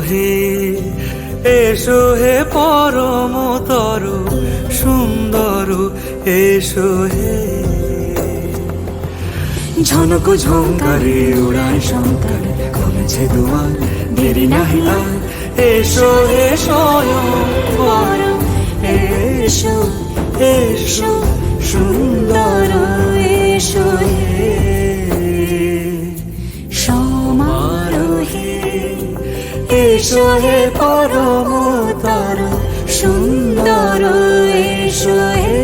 হে, এসো হে পরমতর সুন্দর, এসো হে। ঝনক ঝঙ্কারে উড়ায় শঙ্কর, খুলেছে দুয়ার, দেরি নাহি আর। এসো হে স্বয়ং বর, এসো এসো সুন্দর, এসো হে সমারোহে। এসো হে পরমতর সুন্দর, এসো হে।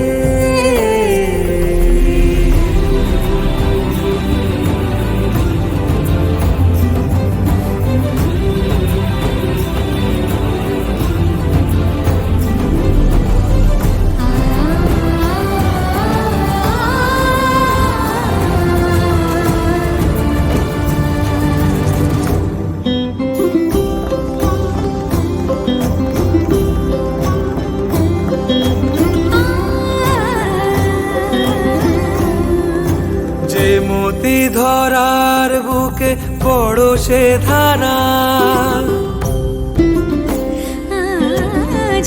মতি ধরার বুকে বড় সে ধারা,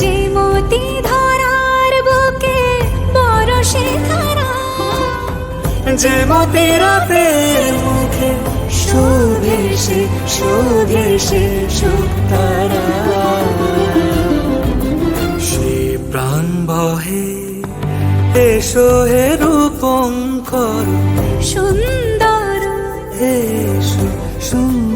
যে মতি ধরার বুকে বড় সে ধারা, যে মতি রাতের মুখে শোভে সে, শোভে সে শুকতারা। সে প্রাণ বহে, এসো হে রূপঙ্কর সুন্দর, এসো সুন্দর।